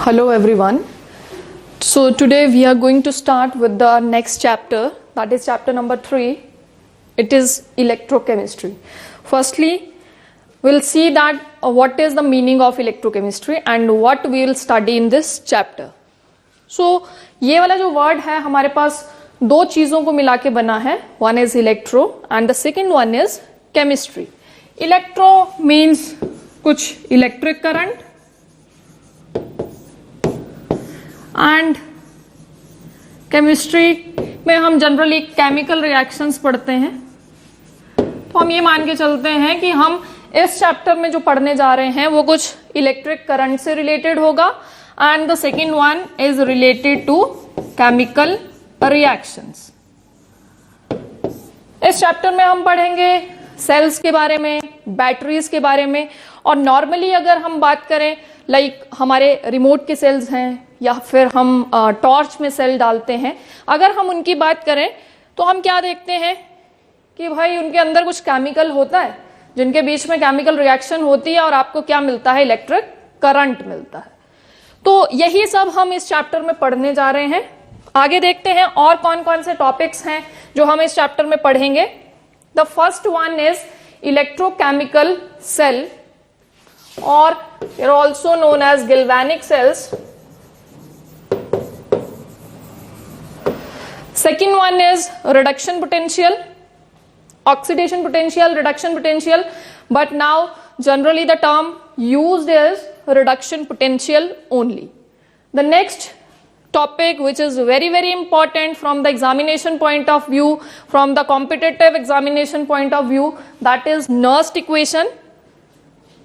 Hello everyone. So today we are going to start with the next chapter, that is chapter number 3. It is electrochemistry. Firstly, we'll see that what is the meaning of electrochemistry and what we will study in this chapter. So ये वाला जो word है हमारे पास दो चीजों को मिला के बना है. One is electro and the second one is chemistry. Electro means कुछ electric current एंड केमिस्ट्री में हम जनरली केमिकल रिएक्शंस पढ़ते हैं. तो हम ये मान के चलते हैं कि हम इस चैप्टर में जो पढ़ने जा रहे हैं वो कुछ इलेक्ट्रिक करंट से रिलेटेड होगा and the second one is related to chemical reactions. इस चैप्टर में हम पढ़ेंगे सेल्स के बारे में, बैटरीज के बारे में, और नॉर्मली अगर हम बात करें लाइक हमारे रिमोट के सेल्स हैं या फिर हम टॉर्च में सेल डालते हैं, अगर हम उनकी बात करें तो हम क्या देखते हैं कि भाई उनके अंदर कुछ केमिकल होता है जिनके बीच में केमिकल रिएक्शन होती है और आपको क्या मिलता है, इलेक्ट्रिक करंट मिलता है. तो यही सब हम इस चैप्टर में पढ़ने जा रहे हैं. आगे देखते हैं और कौन कौन से टॉपिक्स हैं जो हम इस चैप्टर में पढ़ेंगे. The first one is electrochemical cell और also known as galvanic cells. Second one is reduction potential, oxidation potential, reduction potential, but now generally the term used is reduction potential only. The next topic which is very important from the examination point of view, from the competitive examination point of view, that is Nernst equation.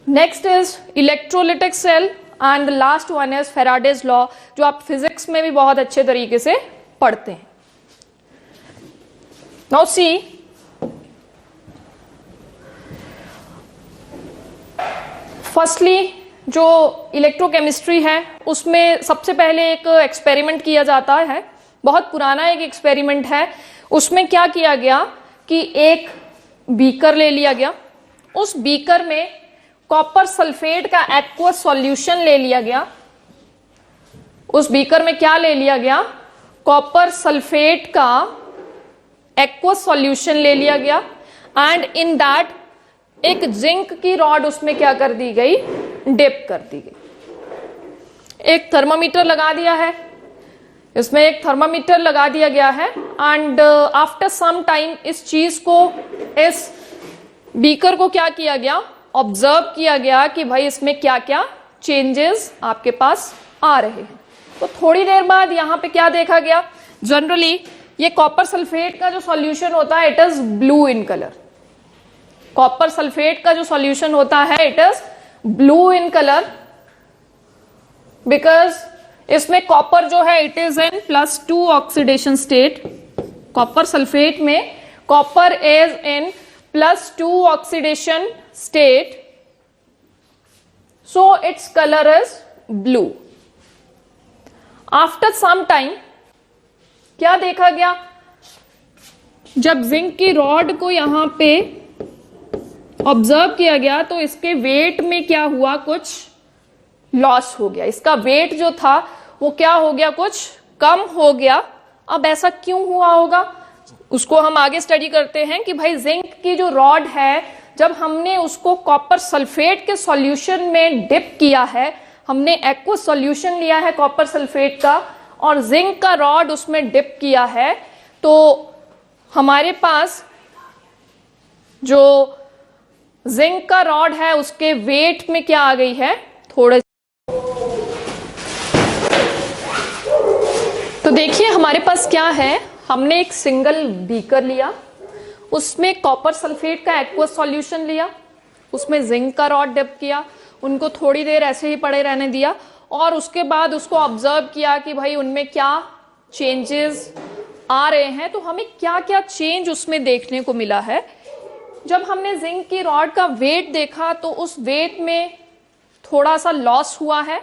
Next is electrolytic cell and the last one is Faraday's law, जो आप physics में भी बहुत अच्छे तरीके से पढ़ते हैं. Now see, फर्स्टली जो इलेक्ट्रोकेमिस्ट्री है उसमें सबसे पहले एक एक्सपेरिमेंट किया जाता है. बहुत पुराना एक एक्सपेरिमेंट है. उसमें क्या किया गया कि एक बीकर ले लिया गया, उस बीकर में कॉपर सल्फेट का एक्वस सॉल्यूशन ले लिया गया. उस बीकर में क्या ले लिया गया, कॉपर सल्फेट का एक्वस सॉल्यूशन ले लिया गया एंड इन दैट एक जिंक की रॉड उसमें क्या कर दी गई, डिप कर दी गई. एक थर्मामीटर लगा दिया है, इसमें एक थर्मामीटर लगा दिया गया है एंड आफ्टर सम टाइम इस चीज को, इस बीकर को क्या किया गया, ऑब्जर्व किया गया कि भाई इसमें क्या क्या चेंजेस आपके पास आ रहे हैं. तो थोड़ी देर बाद यहां पे क्या देखा गया, जनरली ये कॉपर सल्फेट का जो सॉल्यूशन होता है it is blue in colour. Copper sulphate का जो सॉल्यूशन होता है it is blue in colour because इसमें कॉपर जो है it is in +2 oxidation state. Copper sulphate में copper is in +2 oxidation state, so its colour is blue. After some time क्या देखा गया, जब जिंक की रॉड को यहां पे ऑब्जर्व किया गया तो इसके वेट में क्या हुआ, कुछ लॉस हो गया. इसका वेट जो था वो क्या हो गया, कुछ कम हो गया. अब ऐसा क्यों हुआ होगा उसको हम आगे स्टडी करते हैं कि भाई जिंक की जो रॉड है जब हमने उसको कॉपर सल्फेट के सॉल्यूशन में डिप किया है, हमने एक्वस सॉल्यूशन लिया है कॉपर सल्फेट का और जिंक का रॉड उसमें डिप किया है, तो हमारे पास जो जिंक का रॉड है उसके वेट में क्या आ गई है, थोड़े. तो देखिए हमारे पास क्या है, हमने एक सिंगल बीकर लिया, उसमें कॉपर सल्फेट का एक्वस सॉल्यूशन लिया, उसमें जिंक का रॉड डिप किया, उनको थोड़ी देर ऐसे ही पड़े रहने दिया और उसके बाद उसको ऑब्जर्व किया कि भाई उनमें क्या चेंजेस आ रहे हैं. तो हमें क्या क्या चेंज उसमें देखने को मिला है. जब हमने जिंक की रॉड का वेट देखा तो उस वेट में थोड़ा सा लॉस हुआ है.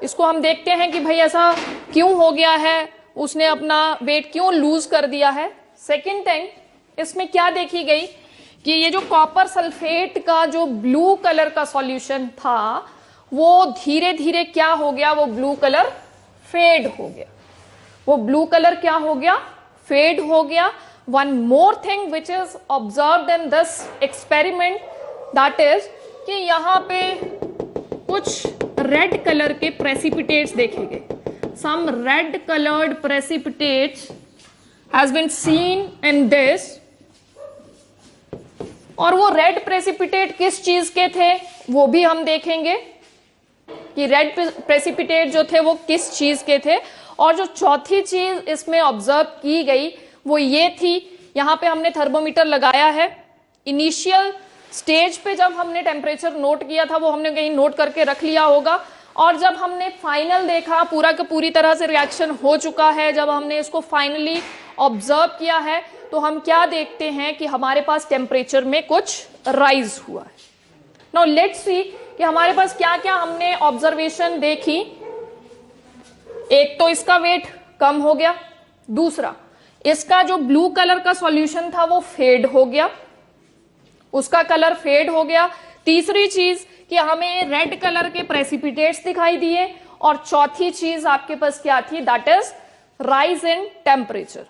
इसको हम देखते हैं कि भाई ऐसा क्यों हो गया है, उसने अपना वेट क्यों लूज कर दिया है. सेकेंड थिंग, इसमें क्या देखी गई कि ये जो कॉपर सल्फेट का जो ब्लू कलर का सॉल्यूशन था वो धीरे धीरे क्या हो गया, वो ब्लू कलर फेड हो गया, वो ब्लू कलर क्या हो गया, फेड हो गया। One more thing which is observed in this experiment, that is कि यहां पे कुछ रेड कलर के प्रेसिपिटेट्स देखे गए। Some red coloured precipitates has been seen in this. और वो रेड प्रेसिपिटेट किस चीज के थे वो भी हम देखेंगे कि रेड प्रेसिपिटेट जो थे वो किस चीज के थे। और जो चौथी चीज इसमें ऑब्जर्व की गई वो ये थी, यहां पे हमने थर्मोमीटर लगाया है। इनिशियल स्टेज पे जब हमने टेम्परेचर नोट किया था वो हमने कहीं नोट करके रख लिया होगा, और जब हमने फाइनल देखा पूरा का पूरी तरह से रिएक्शन हो चुका है, जब हमने इसको फाइनली ऑब्जर्व किया है, तो हम क्या देखते हैं कि हमारे पास टेम्परेचर में कुछ राइज हुआ है। नाउ लेट्स सी कि हमारे पास क्या क्या हमने ऑब्जर्वेशन देखी। एक तो इसका वेट कम हो गया, दूसरा इसका जो ब्लू कलर का सॉल्यूशन था वो फेड हो गया, उसका कलर फेड हो गया। तीसरी चीज कि हमें रेड कलर के प्रेसिपिटेट्स दिखाई दिए, और चौथी चीज आपके पास क्या थी, that is rise in temperature.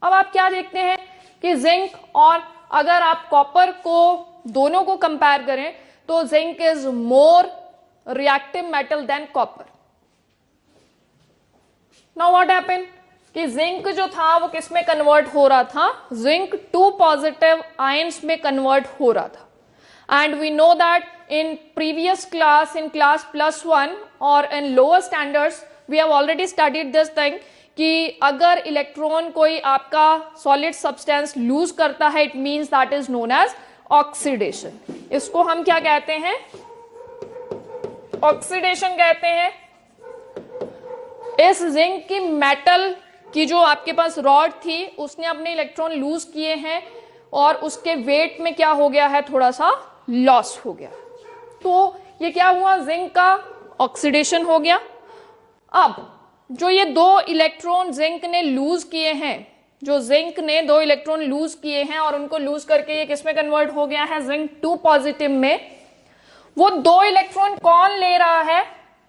अब आप क्या देखते हैं कि जिंक और अगर आप कॉपर को दोनों को कंपेयर करें तो zinc is more reactive metal than copper. Now what happened कि जिंक जो था वो किस में कन्वर्ट हो रहा था, जिंक 2 पॉजिटिव आयंस में कन्वर्ट हो रहा था। And we know that in previous class, in class +1 और in lower standards we have already studied this thing कि अगर इलेक्ट्रॉन कोई आपका सॉलिड सब्सटेंस लूज करता है, it means that is known as oxidation. इसको हम क्या कहते हैं, ऑक्सीडेशन कहते हैं। इस जिंक की मेटल की जो आपके पास रॉड थी उसने अपने इलेक्ट्रॉन लूज किए हैं और उसके वेट में क्या हो गया है, थोड़ा सा लॉस हो गया। तो ये क्या हुआ, जिंक का ऑक्सीडेशन हो गया। अब जो ये 2 इलेक्ट्रॉन जिंक ने लूज किए हैं, जो जिंक ने 2 इलेक्ट्रॉन लूज किए हैं और उनको लूज करके ये किसमें कन्वर्ट हो गया है, जिंक 2 पॉजिटिव में। वो 2 इलेक्ट्रॉन कौन ले रहा है,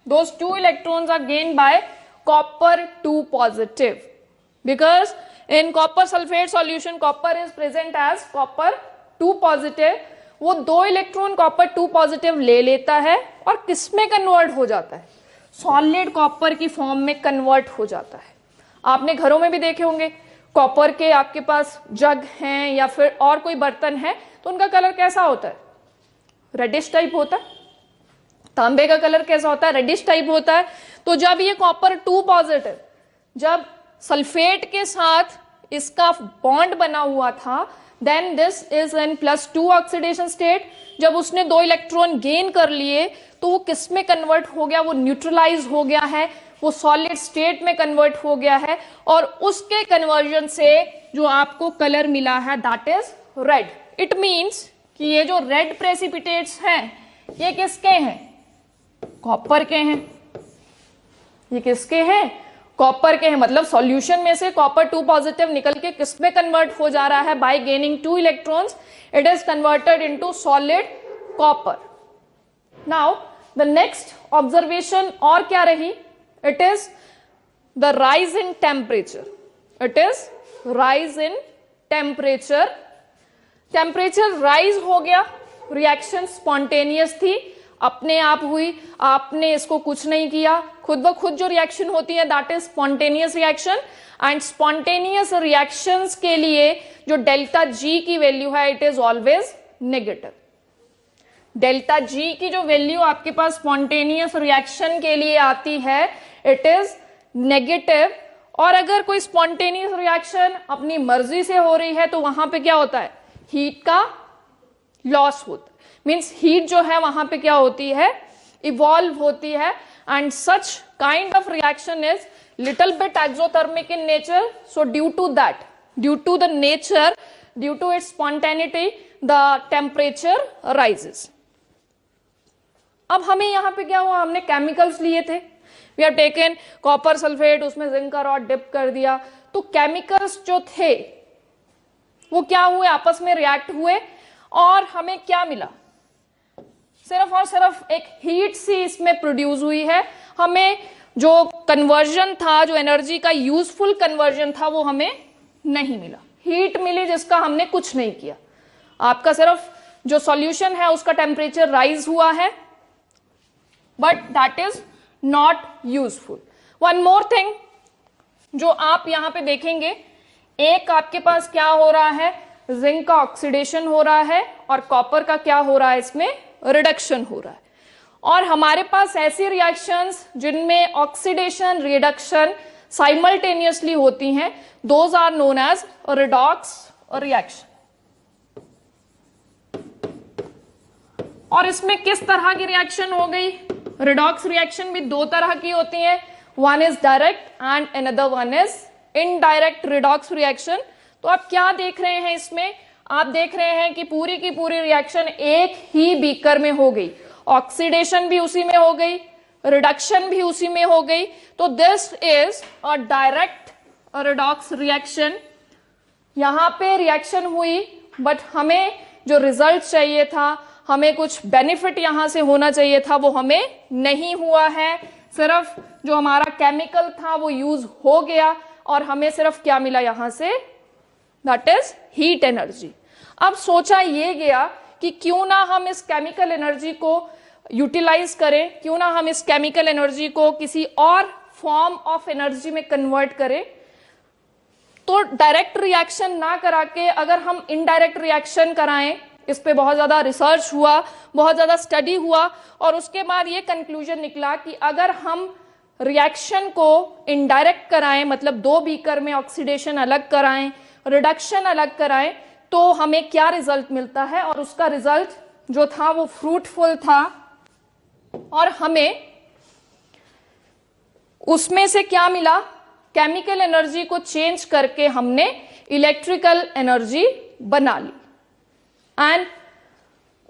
those 2 electrons are gained by copper 2 positive, because in copper sulphate solution copper is present as copper 2 positive. वो 2 इलेक्ट्रॉन कॉपर 2 पॉजिटिव ले लेता है और किसमें कन्वर्ट हो जाता है, सॉलिड कॉपर की फॉर्म में कन्वर्ट हो जाता है। आपने घरों में भी देखे होंगे कॉपर के आपके पास जग हैं या फिर और कोई बर्तन है तो उनका कलर कैसा होता है, रेडिश टाइप होता है। तांबे का कलर कैसा होता है, रेडिश टाइप होता है। तो जब ये कॉपर 2 पॉजिटिव जब सल्फेट के साथ इसका बॉन्ड बना हुआ था, then this is in +2 oxidation state. जब उसने 2 इलेक्ट्रॉन गेन कर लिए तो वो किस में कन्वर्ट हो गया, वो न्यूट्रलाइज हो गया है, वो सॉलिड स्टेट में कन्वर्ट हो गया है, और उसके कन्वर्जन से जो आपको कलर मिला है that is red. It means कि ये जो रेड प्रेसिपिटेट्स हैं ये किसके हैं, कॉपर के हैं। ये किसके हैं, कॉपर के हैं। मतलब सॉल्यूशन में से कॉपर 2 पॉजिटिव निकल के किस में कन्वर्ट हो जा रहा है, bye gaining 2 electrons it is converted into solid copper. Now the next observation और क्या रही, it is the rise in temperature. It is rise in temperature. Temperature rise हो गया, रिएक्शन स्पॉन्टेनियस थी, अपने आप हुई, आपने इसको कुछ नहीं किया, खुद ब खुद जो रिएक्शन होती है that is spontaneous reaction. And spontaneous reactions के लिए जो डेल्टा जी की वैल्यू है it is always negative. Delta G की जो वैल्यू आपके पास स्पॉन्टेनियस रिएक्शन के लिए आती है इट इज नेगेटिव। और अगर कोई स्पॉन्टेनियस रिएक्शन अपनी मर्जी से हो रही है तो वहां पे क्या होता है, हीट का लॉस होता है। मीन्स हीट जो है वहां पे क्या होती है, इवॉल्व होती है। And such kind of reaction is little bit exothermic in nature. So due to that, due to the nature, due to its spontaneity, the temperature rises. अब हमें यहां पे क्या हुआ, हमने केमिकल्स लिए थे, we have taken copper sulphate, उसमें जिंक का रॉड डिप कर दिया। तो केमिकल्स जो थे वो क्या हुए, आपस में रिएक्ट हुए और हमें क्या मिला, सिर्फ और सिर्फ एक हीट सी इसमें प्रोड्यूस हुई है, हमें जो कन्वर्जन था, जो एनर्जी का यूजफुल कन्वर्जन था, वो हमें नहीं मिला। हीट मिली जिसका हमने कुछ नहीं किया। आपका सिर्फ जो सॉल्यूशन है उसका टेम्परेचर राइज हुआ है, but that is not useful. One more thing जो आप यहां पे देखेंगे, एक आपके पास क्या हो रहा है, जिंक का ऑक्सीडेशन हो रहा है और कॉपर का क्या हो रहा है, इसमें रिडक्शन हो रहा है। और हमारे पास ऐसी रिएक्शंस जिनमें ऑक्सीडेशन रिडक्शन साइमल्टेनियसली होती हैं, those are known as redox reaction. और इसमें किस तरह की रिएक्शन हो गई, रिडॉक्स रिएक्शन भी दो तरह की होती है, one is direct and another one is indirect redox reaction. तो आप क्या देख रहे हैं इसमें, आप देख रहे हैं कि पूरी की पूरी रिएक्शन एक ही बीकर में हो गई, ऑक्सीडेशन भी उसी में हो गई, रिडक्शन भी उसी में हो गई। तो this is a direct redox reaction. यहां पे रिएक्शन हुई, बट हमें जो रिजल्ट चाहिए था, हमें कुछ बेनिफिट यहां से होना चाहिए था, वो हमें नहीं हुआ है। सिर्फ जो हमारा केमिकल था वो यूज हो गया और हमें सिर्फ क्या मिला यहां से, दैट इज हीट एनर्जी। अब सोचा ये गया कि क्यों ना हम इस केमिकल एनर्जी को यूटिलाइज करें, क्यों ना हम इस केमिकल एनर्जी को किसी और फॉर्म ऑफ एनर्जी में कन्वर्ट करें। तो डायरेक्ट रिएक्शन ना करा के अगर हम इनडायरेक्ट रिएक्शन कराएं, इस पे बहुत ज्यादा रिसर्च हुआ, बहुत ज्यादा स्टडी हुआ और उसके बाद ये कंक्लूजन निकला कि अगर हम रिएक्शन को इनडायरेक्ट कराएं, मतलब दो बीकर में ऑक्सीडेशन अलग कराएं, रिडक्शन अलग कराएं, तो हमें क्या रिजल्ट मिलता है। और उसका रिजल्ट जो था वो फ्रूटफुल था और हमें उसमें से क्या मिला, केमिकल एनर्जी को चेंज करके हमने इलेक्ट्रिकल एनर्जी बना ली। एंड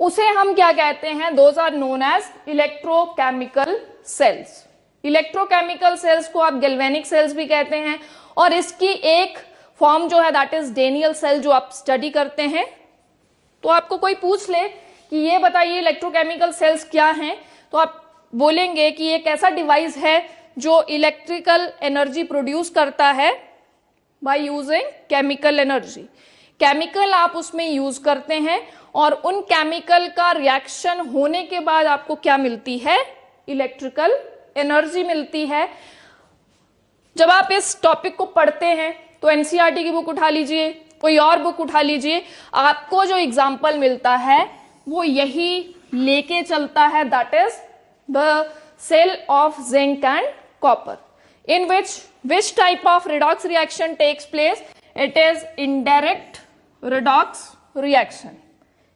उसे हम क्या कहते हैं, those are known as electrochemical cells. Electrochemical cells को आप गैल्वेनिक सेल्स भी कहते हैं। और इसकी एक फॉर्म जो है दैट इज डेनियल सेल, जो आप स्टडी करते हैं। तो आपको कोई पूछ ले कि ये बताइए इलेक्ट्रोकेमिकल सेल्स क्या हैं, तो आप बोलेंगे कि एक ऐसा डिवाइस है जो इलेक्ट्रिकल एनर्जी प्रोड्यूस करता है by using chemical energy. Chemical आप उसमें यूज करते हैं और उन केमिकल का रिएक्शन होने के बाद आपको क्या मिलती है, इलेक्ट्रिकल एनर्जी मिलती है। जब आप इस टॉपिक को पढ़ते हैं तो एनसीईआरटी की बुक उठा लीजिए, कोई और बुक उठा लीजिए, आपको जो एग्जाम्पल मिलता है वो यही लेके चलता है, that is the cell of zinc and copper, in which type of redox reaction takes place, it is indirect redox reaction।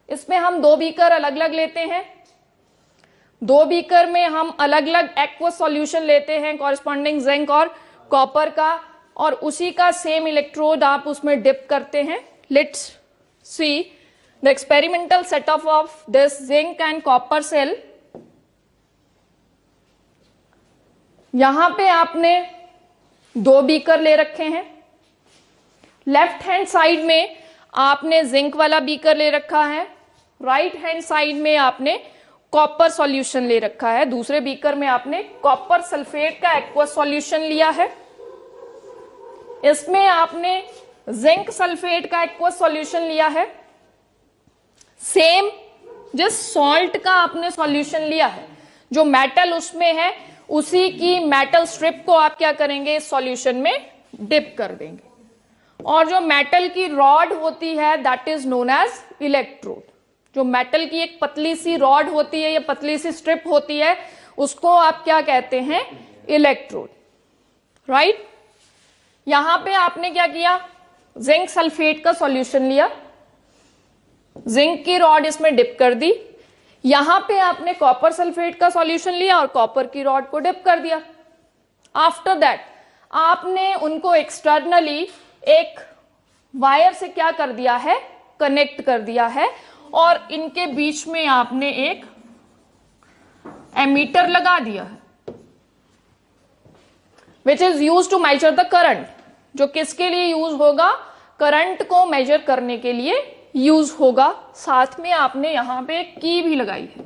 इसमें हम दो बीकर अलग अलग लेते हैं, दो बीकर में हम अलग अलग एक्वस सॉल्यूशन लेते हैं कॉरेस्पॉन्डिंग जिंक और कॉपर का, और उसी का सेम इलेक्ट्रोड आप उसमें डिप करते हैं। Let's see the experimental setup of this zinc and copper cell. यहां पे आपने दो बीकर ले रखे हैं, लेफ्ट हैंड साइड में आपने जिंक वाला बीकर ले रखा है, राइट हैंड साइड में आपने कॉपर सॉल्यूशन ले रखा है, दूसरे बीकर में आपने कॉपर सल्फेट का एक्वस सॉल्यूशन लिया है, इसमें आपने जिंक सल्फेट का एक्वस सॉल्यूशन लिया है। सेम जिस सॉल्ट का आपने सॉल्यूशन लिया है, जो मेटल उसमें है उसी की मेटल स्ट्रिप को आप क्या करेंगे, इस सॉल्यूशन में डिप कर देंगे, और जो मेटल की रॉड होती है that is known as electrode. जो मेटल की एक पतली सी रॉड होती है या पतली सी स्ट्रिप होती है उसको आप क्या कहते हैं, इलेक्ट्रोड, राइट। यहां पे आपने क्या किया, जिंक सल्फेट का सॉल्यूशन लिया, जिंक की रॉड इसमें डिप कर दी, यहां पे आपने कॉपर सल्फेट का सॉल्यूशन लिया और कॉपर की रॉड को डिप कर दिया। आफ्टर दैट आपने उनको एक्सटर्नली एक वायर से क्या कर दिया है, कनेक्ट कर दिया है, और इनके बीच में आपने एक एमीटर लगा दिया है which is use to measure the current. जो किसके लिए यूज होगा, करंट को मेजर करने के लिए यूज होगा। साथ में आपने यहां पे एक की भी लगाई है,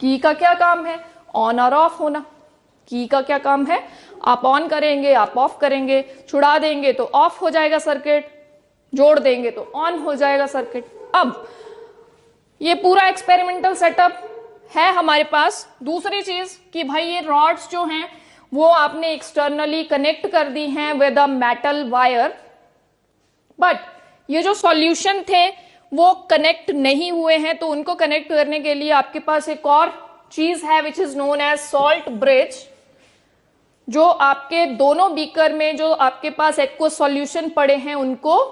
की का क्या काम है? ऑन और ऑफ होना। की का क्या काम है? आप ऑन करेंगे, आप ऑफ करेंगे, छुड़ा देंगे तो ऑफ हो जाएगा सर्किट, जोड़ देंगे तो ऑन हो जाएगा सर्किट। अब ये पूरा एक्सपेरिमेंटल सेटअप है हमारे पास। दूसरी चीज कि भाई ये रॉड्स जो हैं वो आपने एक्सटर्नली कनेक्ट कर दी हैं with a metal wire, but ये जो सॉल्यूशन थे वो कनेक्ट नहीं हुए हैं, तो उनको कनेक्ट करने के लिए आपके पास एक और चीज है which is known as salt bridge, जो आपके दोनों बीकर में जो आपके पास एक्वस सॉल्यूशन पड़े हैं उनको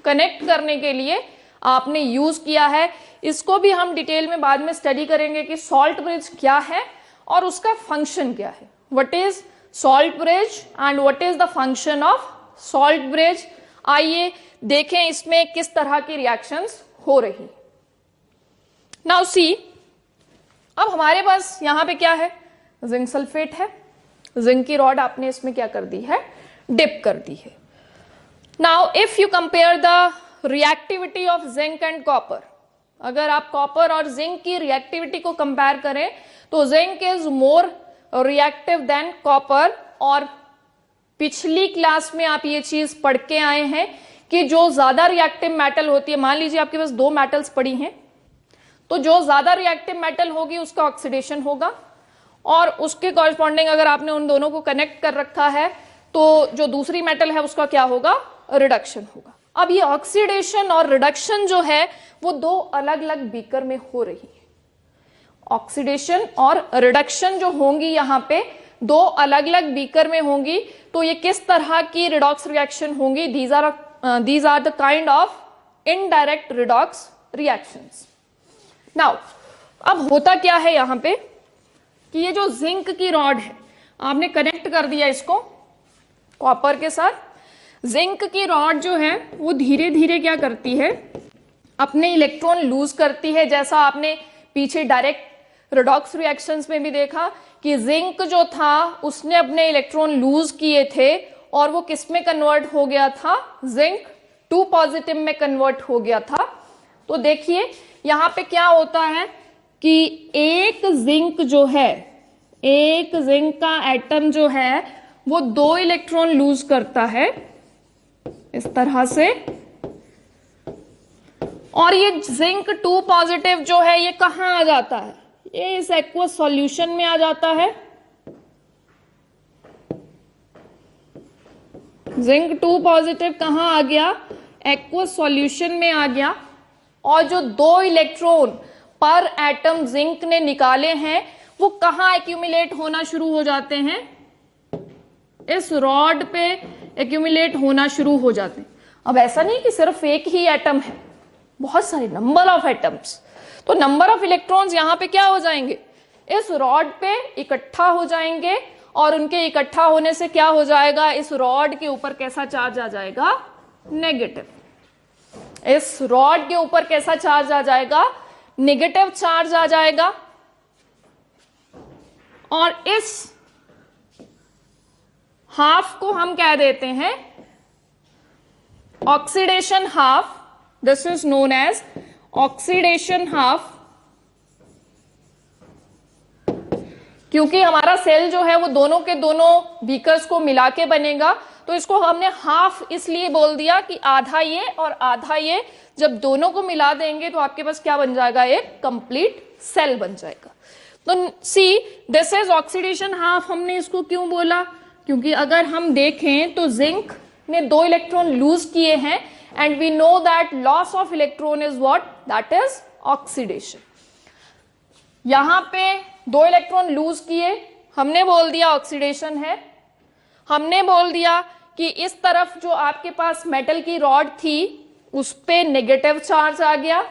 कनेक्ट करने के लिए आपने यूज किया है। इसको भी हम डिटेल में बाद में स्टडी करेंगे कि सॉल्ट ब्रिज क्या है और उसका फंक्शन क्या है। What is salt bridge and what is the function of salt bridge. आइए देखें इसमें किस तरह की रिएक्शंस हो रही। नाउ सी, अब हमारे पास यहां पे क्या है? जिंक सल्फेट है। जिंक की रॉड आपने इसमें क्या कर दी है? डिप कर दी है। Now if you compare the reactivity of zinc and copper, अगर आप कॉपर और जिंक की रिएक्टिविटी को कंपेयर करें तो zinc is more reactive than copper. और पिछली क्लास में आप ये चीज पढ़ के आए हैं कि जो ज्यादा रिएक्टिव मेटल होती है, मान लीजिए आपके पास दो मेटल्स पड़ी हैं, तो जो ज्यादा रिएक्टिव मेटल होगी उसका ऑक्सीडेशन होगा, और उसके कॉरस्पॉन्डिंग अगर आपने उन दोनों को कनेक्ट कर रखा है तो जो दूसरी मेटल है उसका क्या होगा? रिडक्शन होगा। अब ये ऑक्सीडेशन और रिडक्शन जो है वो दो अलग अलग बीकर में हो रही है। ऑक्सीडेशन और रिडक्शन जो होंगी यहां पे दो अलग अलग बीकर में होंगी, तो ये किस तरह की रिडॉक्स रिएक्शन होंगी? These are the kind of indirect redox reactions. Now अब होता क्या है यहां पे कि ये जो जिंक की रॉड है आपने कनेक्ट कर दिया इसको कॉपर के साथ। जिंक की रॉड जो है वो धीरे धीरे क्या करती है? अपने इलेक्ट्रॉन लूज करती है। जैसा आपने पीछे डायरेक्ट रिडॉक्स रिएक्शंस में भी देखा कि जिंक जो था उसने अपने इलेक्ट्रॉन लूज किए थे और वो किस में कन्वर्ट हो गया था? जिंक 2 पॉजिटिव में कन्वर्ट हो गया था। तो देखिए यहां पे क्या होता है कि एक जिंक जो है, एक जिंक का एटम जो है वो 2 इलेक्ट्रॉन लूज करता है इस तरह से, और ये जिंक 2 पॉजिटिव जो है ये कहां आ जाता है? ये इस एक्वस सॉल्यूशन में आ जाता है। जिंक 2 पॉजिटिव कहां आ गया? एक्वस सॉल्यूशन में आ गया। और जो 2 इलेक्ट्रॉन पर एटम जिंक ने निकाले हैं वो कहां एक्यूमुलेट होना शुरू हो जाते हैं? इस रॉड पे एक्यूमुलेट होना शुरू हो जाते हैं। अब ऐसा नहीं कि सिर्फ एक ही एटम है, बहुत सारे नंबर ऑफ एटम्स, तो नंबर ऑफ इलेक्ट्रॉन्स यहां पे क्या हो जाएंगे? इस रॉड पे इकट्ठा हो जाएंगे, और उनके इकट्ठा होने से क्या हो जाएगा? इस रॉड के ऊपर कैसा चार्ज आ जाएगा? नेगेटिव। इस रॉड के ऊपर कैसा चार्ज आ जाएगा? नेगेटिव चार्ज आ जाएगा। और इस हाफ को हम कह देते हैं oxidation half. This is known as oxidation half, क्योंकि हमारा सेल जो है वो दोनों के दोनों बीकर्स को मिला के बनेगा, तो इसको हमने हाफ इसलिए बोल दिया कि आधा ये और आधा ये, जब दोनों को मिला देंगे तो आपके पास क्या बन जाएगा? एक कंप्लीट सेल बन जाएगा। तो सी, दिस इज ऑक्सीडेशन हाफ। हमने इसको क्यों बोला? क्योंकि अगर हम देखें तो जिंक ने 2 इलेक्ट्रॉन लूज किए हैं, and we know that loss of electron is what? That is oxidation. यहां पे 2 इलेक्ट्रॉन लूज किए, हमने बोल दिया ऑक्सीडेशन है। हमने बोल दिया कि इस तरफ जो आपके पास मेटल की रॉड थी उस पे नेगेटिव चार्ज आ गया,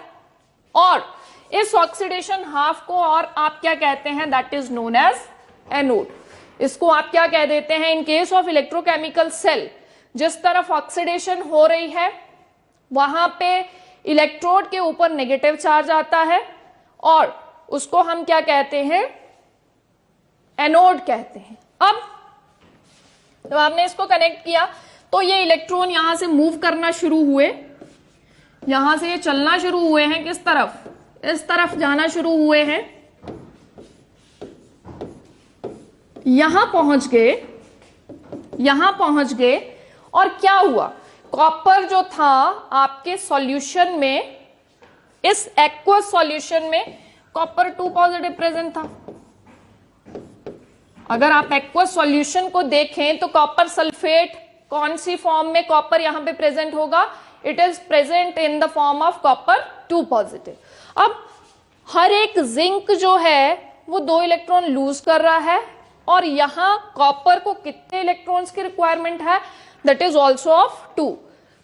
और इस ऑक्सीडेशन हाफ को और आप क्या कहते हैं? That is known as anode. इसको आप क्या कह देते हैं? In case of electrochemical cell, जिस तरफ ऑक्सीडेशन हो रही है वहां पे इलेक्ट्रोड के ऊपर नेगेटिव चार्ज आता है, और उसको हम क्या कहते हैं? एनोड कहते हैं। अब जब आपने इसको कनेक्ट किया तो ये इलेक्ट्रॉन यहां से मूव करना शुरू हुए, यहां से ये चलना शुरू हुए हैं किस तरफ? इस तरफ जाना शुरू हुए हैं। यहां पहुंच गए, यहां पहुंच गए, और क्या हुआ, कॉपर जो था आपके सॉल्यूशन में, इस एक्वस सॉल्यूशन में कॉपर 2 पॉजिटिव प्रेजेंट था। अगर आप एक्वस सॉल्यूशन को देखें तो कॉपर सल्फेट कौन सी फॉर्म में कॉपर यहां पे प्रेजेंट होगा, it is present in the form of copper 2 positive. अब हर एक जिंक जो है वो 2 इलेक्ट्रॉन लूज कर रहा है, और यहां कॉपर को कितने इलेक्ट्रॉन्स की रिक्वायरमेंट है, दैट इज ऑल्सो ऑफ 2।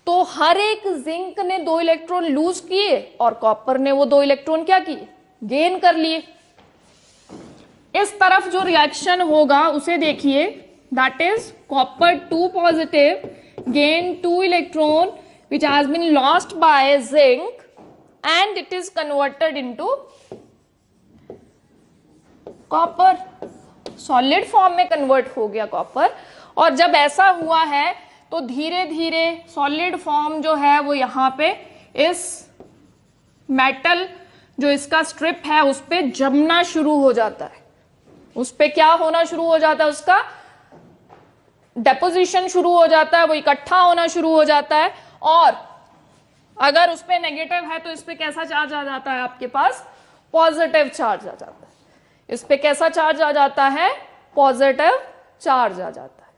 तो हर एक जिंक ने 2 इलेक्ट्रॉन लूज किए और कॉपर ने वो 2 इलेक्ट्रॉन क्या किए, गेन कर लिए। इस तरफ जो रिएक्शन होगा उसे देखिए, that is copper 2 positive gain 2 electron which has been lost by zinc and it is converted into copper, solid form में कन्वर्ट हो गया कॉपर। और जब ऐसा हुआ है तो धीरे धीरे सॉलिड फॉर्म जो है वो यहां पे इस मेटल जो इसका स्ट्रिप है उस पे जमना शुरू हो जाता है, उस पे क्या होना शुरू हो जाता है, उसका डेपोजिशन शुरू हो जाता है, वो इकट्ठा होना शुरू हो जाता है। और अगर उस पे नेगेटिव है तो इस पे कैसा चार्ज आ जाता है, आपके पास पॉजिटिव चार्ज आ जाता है। इस पे कैसा चार्ज आ जाता है, पॉजिटिव चार्ज आ जाता है।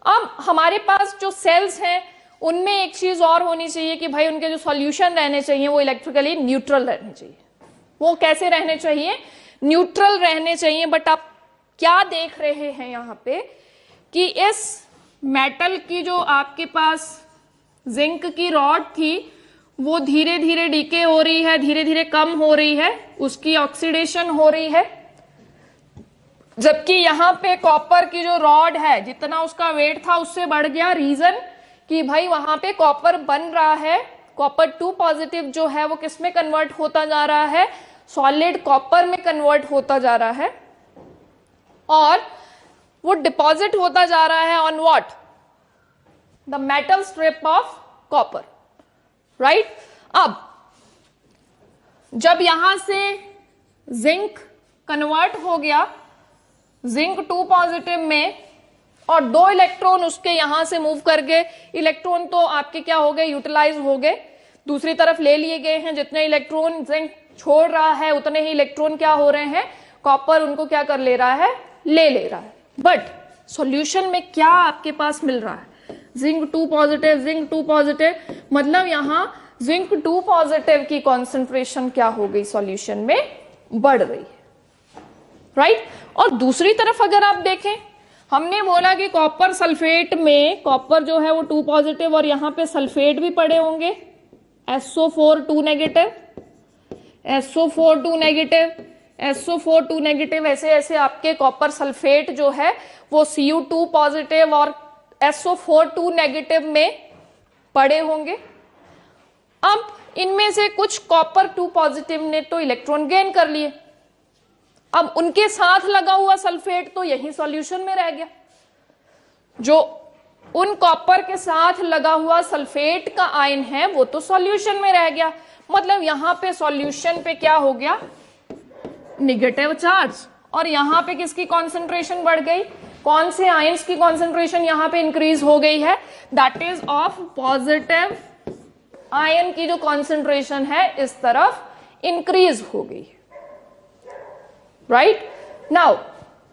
अब हमारे पास जो सेल्स हैं उनमें एक चीज और होनी चाहिए कि भाई उनके जो सॉल्यूशन रहने चाहिए वो इलेक्ट्रिकली न्यूट्रल रहने चाहिए। वो कैसे रहने चाहिए, न्यूट्रल रहने चाहिए। बट आप क्या देख रहे हैं यहां पे कि इस मेटल की जो आपके पास जिंक की रॉड थी वो धीरे धीरे डीके हो रही है, धीरे धीरे कम हो रही है, उसकी ऑक्सीडेशन हो रही है। जबकि यहां पे कॉपर की जो रॉड है जितना उसका वेट था उससे बढ़ गया। रीजन कि भाई वहां पे कॉपर बन रहा है, कॉपर 2 पॉजिटिव जो है वो किस में कन्वर्ट होता जा रहा है, सॉलिड कॉपर में कन्वर्ट होता जा रहा है, और वो डिपॉजिट होता जा रहा है on what, the metal strip of copper, right. अब जब यहां से जिंक कन्वर्ट हो गया जिंक 2 पॉजिटिव में और 2 इलेक्ट्रॉन उसके यहां से मूव कर गए, इलेक्ट्रॉन तो आपके क्या हो गए, यूटिलाइज हो गए, दूसरी तरफ ले लिए गए हैं। जितने इलेक्ट्रॉन जिंक छोड़ रहा है उतने ही इलेक्ट्रॉन क्या हो रहे हैं, कॉपर उनको क्या कर ले रहा है, ले रहा है। बट सॉल्यूशन में क्या आपके पास मिल रहा है, जिंक 2 पॉजिटिव, जिंक 2 पॉजिटिव, मतलब यहां जिंक 2 पॉजिटिव की कॉन्सेंट्रेशन क्या हो गई, सॉल्यूशन में बढ़ रही है, राइट। और दूसरी तरफ अगर आप देखें, हमने बोला कि कॉपर सल्फेट में कॉपर जो है वो 2 पॉजिटिव और यहां पे सल्फेट भी पड़े होंगे, SO4 2 negative, SO4 2 negative, SO4 2 negative, ऐसे ऐसे आपके कॉपर सल्फेट जो है वो Cu2 पॉजिटिव और SO4 2 नेगेटिव में पड़े होंगे। अब इनमें से कुछ कॉपर 2 पॉजिटिव ने तो इलेक्ट्रॉन गेन कर लिए, अब उनके साथ लगा हुआ सल्फेट तो यही सॉल्यूशन में रह गया। जो उन कॉपर के साथ लगा हुआ सल्फेट का आयन है वो तो सॉल्यूशन में रह गया, मतलब यहां पे सॉल्यूशन पे क्या हो गया, निगेटिव चार्ज। और यहां पे किसकी कॉन्सेंट्रेशन बढ़ गई, कौन से आयंस की कॉन्सेंट्रेशन यहां पे इंक्रीज हो गई है, that is of positive ion की जो कॉन्सेंट्रेशन है इस तरफ इंक्रीज हो गई, राइट। नाउ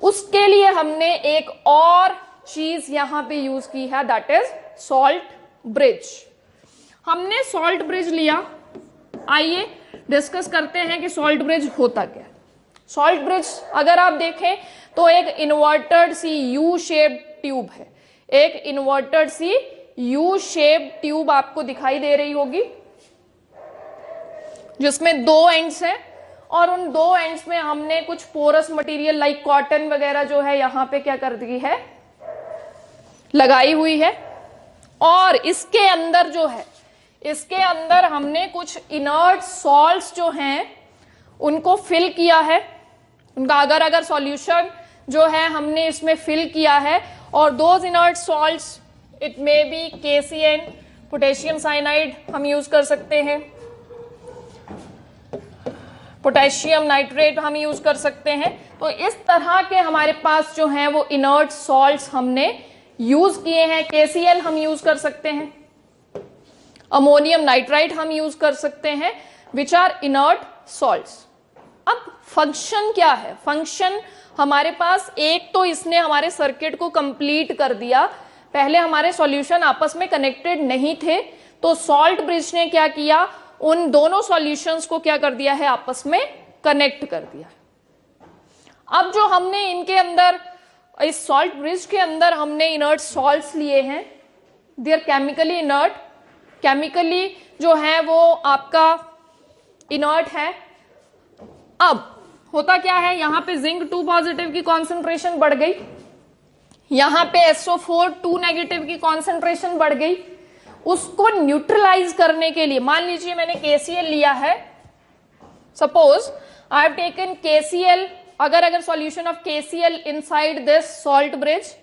उसके लिए हमने एक और चीज यहां पे यूज की है, दैट इज सॉल्ट ब्रिज। हमने सॉल्ट ब्रिज लिया, आइए डिस्कस करते हैं कि सॉल्ट ब्रिज होता क्या है। सॉल्ट ब्रिज अगर आप देखें तो एक इन्वर्टेड सी यू शेप ट्यूब है, एक इन्वर्टेड सी यू शेप ट्यूब आपको दिखाई दे रही होगी जिसमें 2 एंड्स हैं, और उन 2 एंड्स में हमने कुछ पोरस मटेरियल लाइक कॉटन वगैरह जो है यहां पे क्या कर दी है, लगाई हुई है। और इसके अंदर जो है, इसके अंदर हमने कुछ इनर्ट सॉल्ट्स जो हैं उनको फिल किया है, उनका अगर सॉल्यूशन जो है हमने इसमें फिल किया है। और those inert salts, it may be KCN, potassium cyanide हम यूज कर सकते हैं, पोटेशियम नाइट्रेट हम यूज कर सकते हैं। तो इस तरह के हमारे पास जो है वो इनर्ट सॉल्ट्स हमने यूज किए हैं। KCl हम यूज कर सकते हैं, अमोनियम नाइट्राइट हम यूज कर सकते हैं, विच आर इनर्ट सॉल्ट्स। अब फंक्शन क्या है? फंक्शन हमारे पास एक तो इसने हमारे सर्किट को कंप्लीट कर दिया। पहले हमारे सॉल्यूशन आपस में कनेक्टेड नहीं थे, तो सॉल्ट ब्रिज ने क्या किया, उन दोनों सॉल्यूशंस को क्या कर दिया है, आपस में कनेक्ट कर दिया। अब जो हमने इनके अंदर, इस सॉल्ट ब्रिज के अंदर हमने इनर्ट सॉल्ट्स लिए हैं, they are chemically inert, chemically जो है वो आपका इनर्ट है। अब होता क्या है, यहां पे जिंक 2 पॉजिटिव की कॉन्सेंट्रेशन बढ़ गई, यहां पे SO4 2 नेगेटिव की कॉन्सेंट्रेशन बढ़ गई। उसको न्यूट्रलाइज करने के लिए, मान लीजिए मैंने KCl लिया है, suppose I have taken KCl, अगर solution of KCl inside this salt bridge,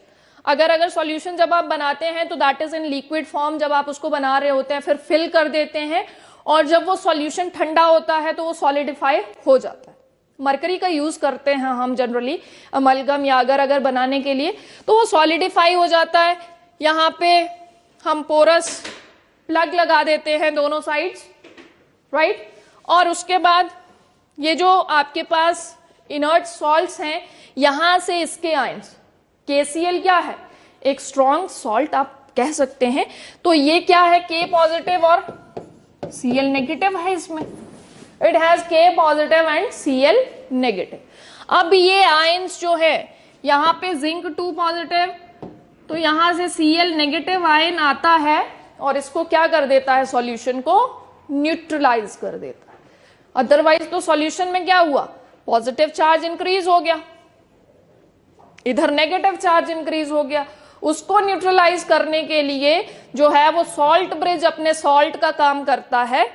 अगर सॉल्यूशन जब आप बनाते हैं तो that is in liquid form, जब आप उसको बना रहे होते हैं फिर फिल कर देते हैं, और जब वो सॉल्यूशन ठंडा होता है तो वो सॉलिडिफाई हो जाता है। मरकरी का यूज करते हैं हम जनरली अमलगम या अगर बनाने के लिए, तो वो सॉलिडिफाई हो जाता है। यहां पे हम पोरस प्लग लगा देते हैं दोनों साइड्स, राइट, और उसके बाद ये जो आपके पास इनर्ट सॉल्ट्स हैं, यहां से इसके आयंस, KCl क्या है, एक स्ट्रॉन्ग सॉल्ट आप कह सकते हैं, तो ये क्या है, K पॉजिटिव और Cl नेगेटिव है इसमें, it has K positive and Cl negative. अब ये आयंस जो है, यहां पे जिंक 2 पॉजिटिव, तो यहां से Cl नेगेटिव आयन आता है और इसको क्या कर देता है, सॉल्यूशन को न्यूट्रलाइज कर देता है। अदरवाइज तो सॉल्यूशन में क्या हुआ, पॉजिटिव चार्ज इंक्रीज हो गया, इधर नेगेटिव चार्ज इंक्रीज हो गया। उसको न्यूट्रलाइज करने के लिए जो है वो सॉल्ट ब्रिज अपने सॉल्ट का काम करता है,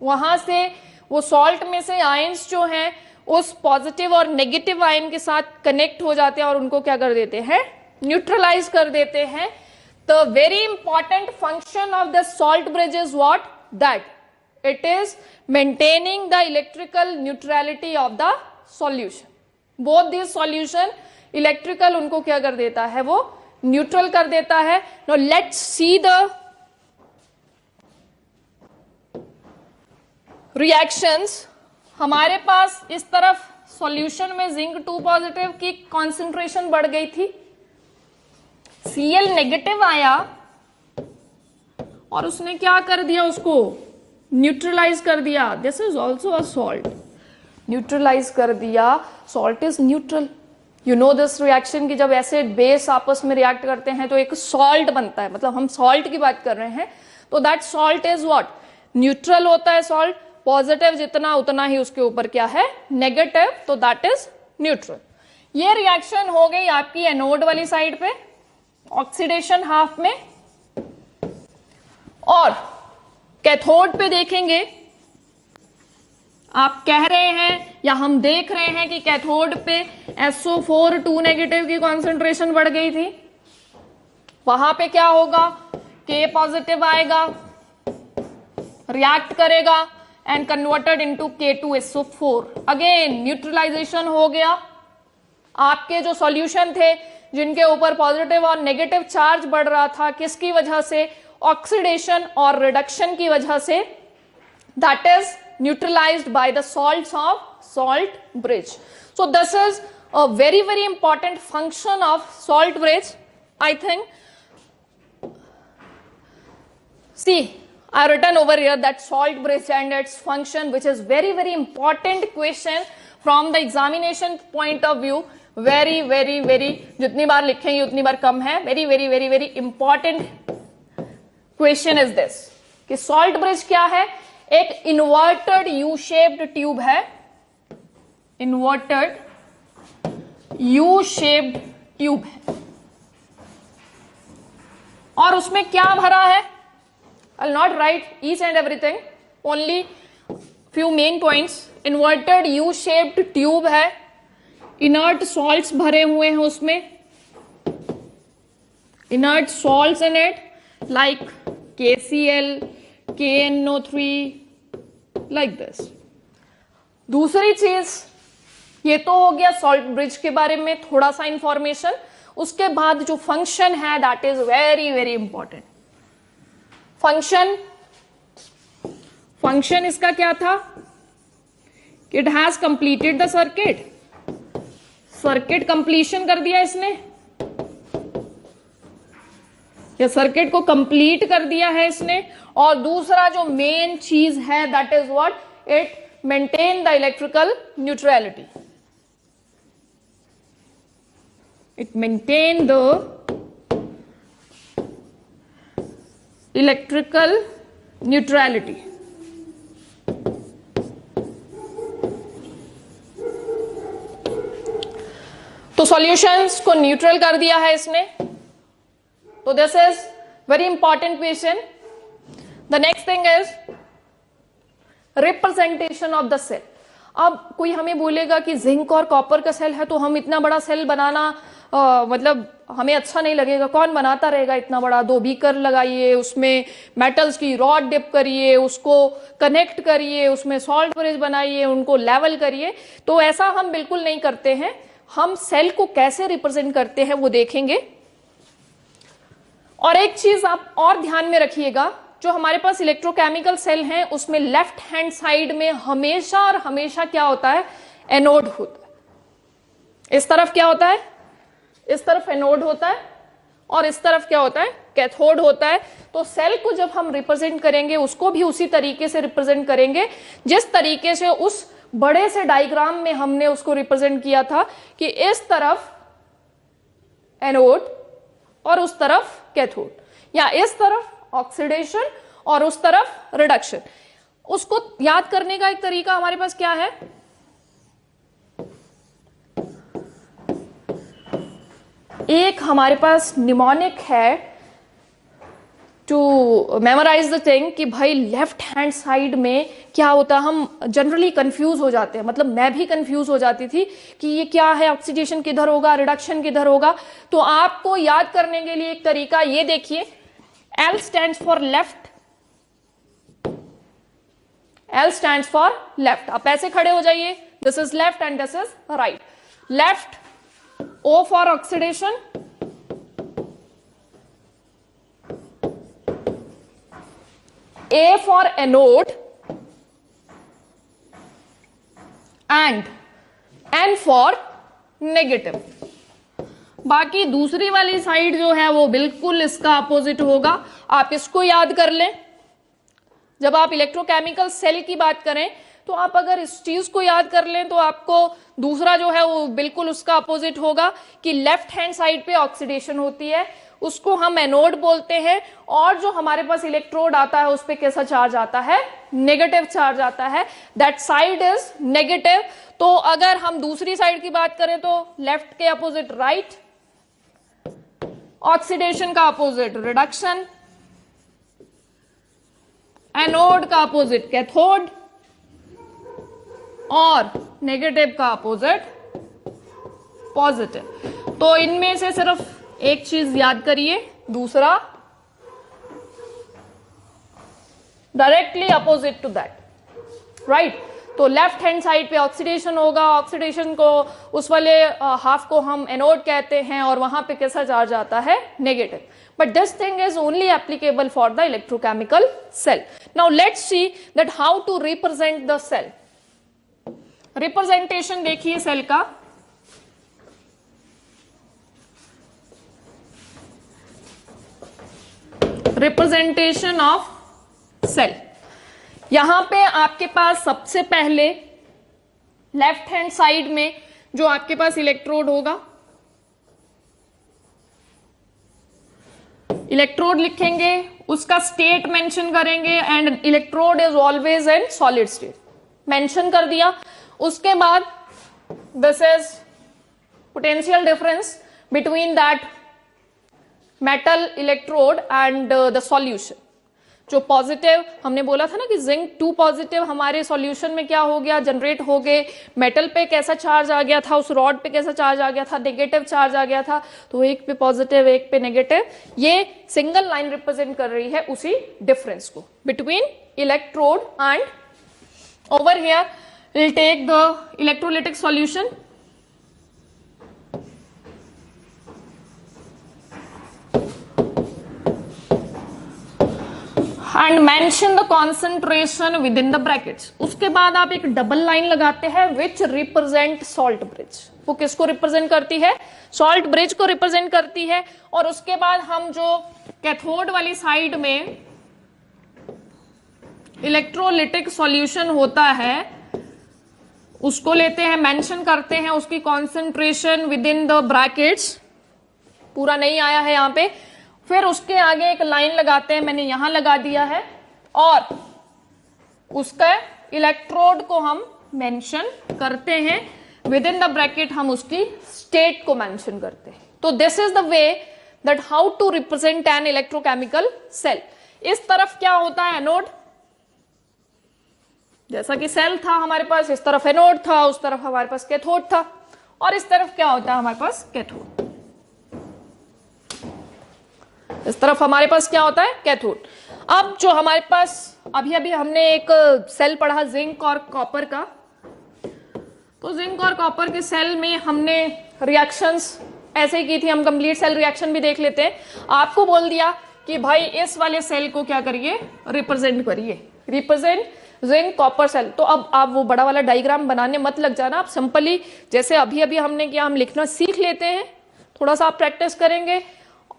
वहां से वो सॉल्ट में से आयंस जो हैं उस पॉजिटिव और नेगेटिव आयन के साथ कनेक्ट हो जाते हैं और उनको क्या कर देते हैं, न्यूट्रलाइज कर देते हैं। The very important function of the salt bridge is what, that it is maintaining the electrical neutrality of the solution. Both this solution electrical उनको क्या कर देता है, वो न्यूट्रल कर देता है। Now let's see the reactions. हमारे पास इस तरफ सॉल्यूशन में जिंक 2 पॉजिटिव की कॉन्सेंट्रेशन बढ़ गई थी, Cl नेगेटिव आया और उसने क्या कर दिया, उसको न्यूट्रलाइज कर दिया। This is also a salt, neutralize कर दिया, salt is neutral. You know this reaction की जब एसिड बेस आपस में रिएक्ट करते हैं तो एक सॉल्ट बनता है, मतलब हम सॉल्ट की बात कर रहे हैं, तो that salt is what, neutral होता है सॉल्ट। पॉजिटिव जितना उतना ही उसके ऊपर क्या है, नेगेटिव, तो दैट इज न्यूट्रल। ये रिएक्शन हो गई आपकी एनोड वाली साइड पे, ऑक्सीडेशन हाफ में, और कैथोड पे देखेंगे, आप कह रहे हैं या हम देख रहे हैं कि कैथोड पे SO4 2 नेगेटिव की कॉन्सेंट्रेशन बढ़ गई थी। वहां पे क्या होगा, K पॉजिटिव आएगा, रिएक्ट करेगा and converted into K2SO4, again neutralization हो गया। आपके जो सॉल्यूशन थे जिनके ऊपर पॉजिटिव और नेगेटिव चार्ज बढ़ रहा था, किसकी वजह से, ऑक्सीडेशन और रिडक्शन की वजह से, that is neutralized by the salts of salt bridge. So this is a very important function of salt bridge, I think. See, I written over here that salt bridge and its function, which is very important question from the examination point of view. very जितनी बार लिखेंगे उतनी बार कम है। very important question is this कि salt bridge क्या है, एक inverted U shaped tube है, inverted U shaped tube है, और उसमें क्या भरा है, I will not right each and everything, only few main points. Inverted U shaped tube है, इनर्ट सॉल्ट्स भरे हुए हैं उसमें, inert salts in it like KCl, KNO3, like this. दूसरी चीज, ये तो हो गया सॉल्ट ब्रिज के बारे में थोड़ा सा इंफॉर्मेशन। उसके बाद जो फंक्शन है that is very very important. Function इसका क्या था? It has completed the circuit, circuit completion कर दिया इसने, या सर्किट को कंप्लीट कर दिया है इसने। और दूसरा जो मेन चीज है that is what, it maintain the electrical neutrality, it maintain the electrical neutrality. तो सॉल्यूशंस को न्यूट्रल कर दिया है इसने। तो this is very important question. The next thing is representation of the cell. अब कोई हमें बोलेगा कि जिंक और कॉपर का सेल है तो हम इतना बड़ा सेल बनाना मतलब हमें अच्छा नहीं लगेगा, कौन बनाता रहेगा इतना बड़ा। 2 बीकर लगाइए, उसमें मेटल्स की रॉड डिप करिए, उसको कनेक्ट करिए, उसमें सॉल्ट ब्रिज बनाइए, उनको लेवल करिए। तो ऐसा हम बिल्कुल नहीं करते हैं। हम सेल को कैसे रिप्रेजेंट करते हैं वो देखेंगे। और एक चीज आप और ध्यान में रखिएगा, जो हमारे पास इलेक्ट्रोकेमिकल सेल हैं उसमें लेफ्ट हैंड साइड में हमेशा और हमेशा क्या होता है, एनोड होता है। इस तरफ क्या होता है, इस तरफ एनोड होता है, और इस तरफ क्या होता है, कैथोड होता है। तो सेल को जब हम रिप्रेजेंट करेंगे उसको भी उसी तरीके से रिप्रेजेंट करेंगे जिस तरीके से उस बड़े से डायग्राम में हमने उसको रिप्रेजेंट किया था कि इस तरफ एनोड और उस तरफ कैथोड, या इस तरफ ऑक्सीडेशन और उस तरफ रिडक्शन। उसको याद करने का एक तरीका हमारे पास क्या है, एक हमारे पास निमोनिक है टू मेमोराइज द थिंग कि भाई लेफ्ट हैंड साइड में क्या होता है। हम जनरली कंफ्यूज हो जाते हैं, मतलब मैं भी कंफ्यूज हो जाती थी कि ये क्या है, ऑक्सीडेशन किधर होगा, रिडक्शन किधर होगा। तो आपको याद करने के लिए एक तरीका ये देखिए, L stands for left, L stands for left। आप ऐसे खड़े हो जाइए, this is left and this is right। left, O for oxidation, A for anode and N for negative। बाकी दूसरी वाली साइड जो है वो बिल्कुल इसका अपोजिट होगा। आप इसको याद कर लें। जब आप इलेक्ट्रोकेमिकल सेल की बात करें तो आप अगर इस चीज को याद कर लें तो आपको दूसरा जो है वो बिल्कुल उसका अपोजिट होगा कि लेफ्ट हैंड साइड पे ऑक्सीडेशन होती है, उसको हम एनोड बोलते हैं, और जो हमारे पास इलेक्ट्रोड आता है उस पे कैसा चार्ज आता है, नेगेटिव चार्ज आता है। That side is negative. तो अगर हम दूसरी साइड की बात करें तो लेफ्ट के अपोजिट राइट, ऑक्सीडेशन का अपोजिट रिडक्शन, एनोड का अपोजिट कैथोड, और नेगेटिव का अपोजिट पॉजिटिव। तो इनमें से सिर्फ एक चीज याद करिए, दूसरा directly opposite to that, right. तो लेफ्ट हैंड साइड पे ऑक्सीडेशन होगा, ऑक्सीडेशन को उस वाले हाफ को हम एनोड कहते हैं, और वहां पे कैसा चार्ज आता है, negative. But this thing is only applicable for the electrochemical cell. Now let's see that how to represent the cell. Representation देखिए सेल का, रिप्रेजेंटेशन ऑफ सेल। यहां पे आपके पास सबसे पहले लेफ्ट हैंड साइड में जो आपके पास इलेक्ट्रोड होगा, इलेक्ट्रोड लिखेंगे, उसका स्टेट मेंशन करेंगे, and electrode is always in solid state, mention कर दिया। उसके बाद this is potential difference between that metal electrode and the solution. जो पॉजिटिव हमने बोला था ना कि जिंक 2 पॉजिटिव हमारे सॉल्यूशन में क्या हो गया, जनरेट हो गए। मेटल पे कैसा चार्ज आ गया था, उस रॉड पे कैसा चार्ज आ गया था, नेगेटिव चार्ज आ गया था। तो एक पे पॉजिटिव एक पे नेगेटिव, ये सिंगल लाइन रिप्रेजेंट कर रही है उसी डिफरेंस को between electrode and over here We'll take the electrolytic solution and mention the concentration within the brackets. उसके बाद आप एक डबल लाइन लगाते हैं which represent salt bridge. वो किसको रिप्रेजेंट करती है? सॉल्ट ब्रिज को रिप्रेजेंट करती है। और उसके बाद हम जो कैथोड वाली साइड में इलेक्ट्रोलिटिक सॉल्यूशन होता है उसको लेते हैं, मेंशन करते हैं उसकी concentration with in the brackets, पूरा नहीं आया है यहां पे। फिर उसके आगे एक लाइन लगाते हैं, मैंने यहां लगा दिया है, और उसका इलेक्ट्रोड को हम मेंशन करते हैं, विद इन द ब्रैकेट हम उसकी स्टेट को मेंशन करते हैं। तो this is the way that how to represent an electrochemical cell. इस तरफ क्या होता है? एनोड, जैसा कि सेल था हमारे पास, इस तरफ एनोड था, उस तरफ हमारे पास कैथोड था, और इस तरफ क्या होता है हमारे पास? कैथोड। इस तरफ हमारे पास क्या होता है? कैथोड। अब जो हमारे पास अभी अभी हमने एक सेल पढ़ा जिंक और कॉपर का, तो जिंक और कॉपर के सेल में हमने रिएक्शंस ऐसे ही की थी, हम कंप्लीट सेल रिएक्शन भी देख लेते हैं। आपको बोल दिया कि भाई इस वाले सेल को क्या करिए? रिप्रेजेंट करिए, रिप्रेजेंट जिंक कॉपर सेल। तो अब आप वो बड़ा वाला डायग्राम बनाने मत लग जाना, आप सिंपली जैसे अभी अभी हमने किया हम लिखना सीख लेते हैं, थोड़ा सा आप प्रैक्टिस करेंगे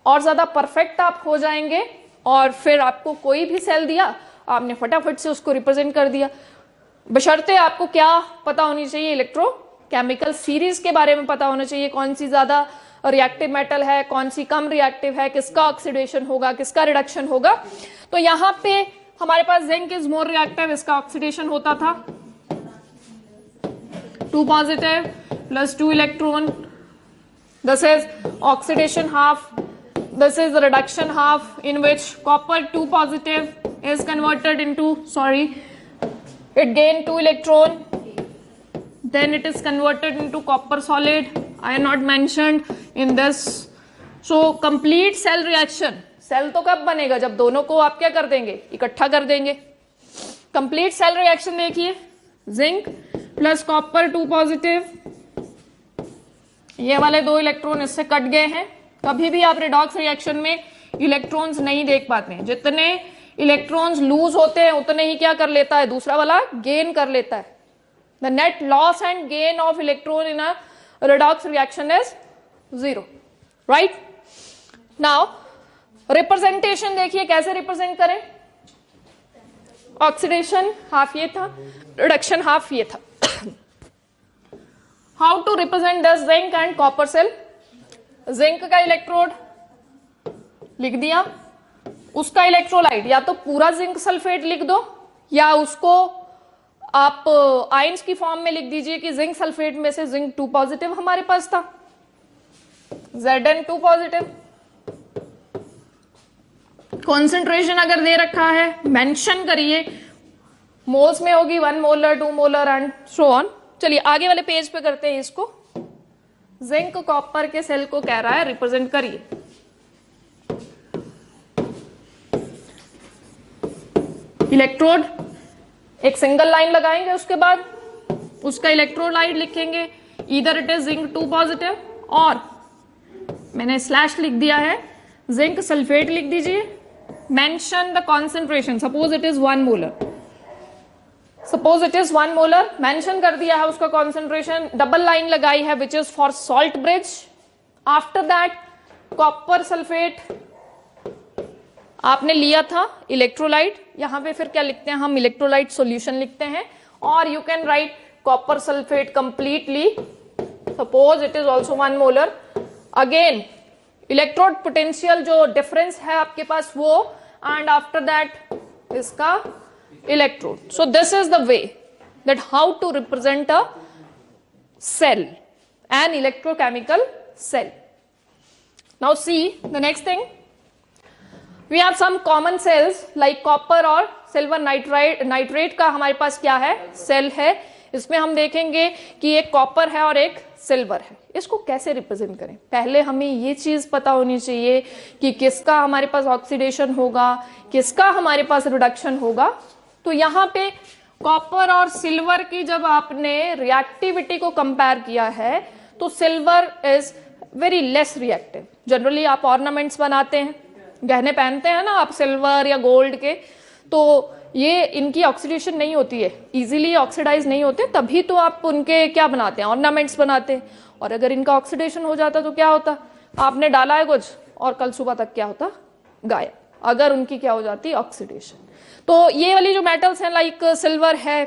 और ज्यादा परफेक्ट आप हो जाएंगे, और फिर आपको कोई भी सेल दिया आपने फटाफट से उसको रिप्रेजेंट कर दिया। बशर्ते आपको क्या पता होनी चाहिए? इलेक्ट्रोकेमिकल सीरीज के बारे में पता होना चाहिए, कौन सी ज्यादा रिएक्टिव मेटल है, कौन सी कम रिएक्टिव है, किसका ऑक्सीडेशन होगा, किसका रिडक्शन होगा। तो यहाँ पे हमारे पास जिंक इज मोर रिएक्टिव, इसका ऑक्सीडेशन होता था 2 positive plus 2 electron, this is oxidation half, this is the reduction half, in which copper 2 positive is converted into, it gained 2 electron, then it is converted into copper solid. I am not mentioned in this. So complete cell reaction, cell तो कब बनेगा? जब दोनों को आप क्या कर देंगे? इकट्ठा कर देंगे। कंप्लीट सेल रिएक्शन देखिए, जिंक प्लस कॉपर 2 पॉजिटिव, ये वाले 2 इलेक्ट्रॉन इससे कट गए हैं। कभी भी आप रिडॉक्स रिएक्शन में इलेक्ट्रॉन्स नहीं देख पाते हैं, जितने इलेक्ट्रॉन्स लूज होते हैं उतने ही क्या कर लेता है? दूसरा वाला गेन कर लेता है। The net loss and gain of electron in a redox reaction is 0, right? Now representation देखिए कैसे रिप्रेजेंट करें। ऑक्सीडेशन हाफ ये था, रिडक्शन हाफ ये था। How to represent this zinc and copper cell? Zinc का इलेक्ट्रोड लिख दिया, उसका इलेक्ट्रोलाइट या तो पूरा जिंक सल्फेट लिख दो, या उसको आप आयंस की फॉर्म में लिख दीजिए कि जिंक सल्फेट में से जिंक 2 पॉजिटिव हमारे पास था, Zn 2 पॉजिटिव। कॉन्सेंट्रेशन अगर दे रखा है मेंशन करिए, मोल्स में होगी 1 molar 2 molar and so on. चलिए आगे वाले पेज पे करते हैं इसको। जिंक कॉपर के सेल को कह रहा है रिप्रेजेंट करिए। इलेक्ट्रोड एक सिंगल लाइन लगाएंगे, उसके बाद उसका इलेक्ट्रोलाइट लिखेंगे, either it is zinc 2 positive, और मैंने स्लैश लिख दिया है, जिंक सल्फेट लिख दीजिए, mention the concentration, suppose it is 1 molar, suppose it is 1 molar, mention कर दिया है उसका कॉन्सेंट्रेशन, डबल लाइन लगाई है which is for salt bridge. After that copper sulphate आपने लिया था इलेक्ट्रोलाइट, यहां पे फिर क्या लिखते हैं हम? इलेक्ट्रोलाइट सॉल्यूशन लिखते हैं, और you can write copper sulphate completely, suppose it is also 1 molar. Again electrode potential जो डिफरेंस है आपके पास वो, एंड आफ्टर दैट इसका electrode. So this is the way that how to represent a cell, an electrochemical cell. Now see the next thing. We have some common cells like copper और silver nitrate का हमारे पास क्या है? Cell है। इसमें हम देखेंगे कि एक कॉपर है और एक सिल्वर है। इसको कैसे रिप्रेजेंट करें? पहले हमें ये चीज पता होनी चाहिए कि किसका हमारे पास ऑक्सीडेशन होगा, किसका हमारे पास रिडक्शन होगा। तो यहाँ पे कॉपर और सिल्वर की जब आपने रिएक्टिविटी को कंपेयर किया है तो silver is very less reactive. Generally आप ऑर्नामेंट्स बनाते हैं, गहने पहनते हैं ना आप सिल्वर या गोल्ड के, तो ये इनकी ऑक्सीडेशन नहीं होती है, इजीली ऑक्सीडाइज नहीं होते, तभी तो आप उनके क्या बनाते हैं, ऑर्नामेंट्स बनाते हैं। और अगर इनका ऑक्सीडेशन हो जाता तो क्या होता, आपने डाला है कुछ और कल सुबह तक क्या होता, गायब, अगर उनकी क्या हो जाती ऑक्सीडेशन। तो ये वाली जो मेटल्स हैं लाइक सिल्वर है,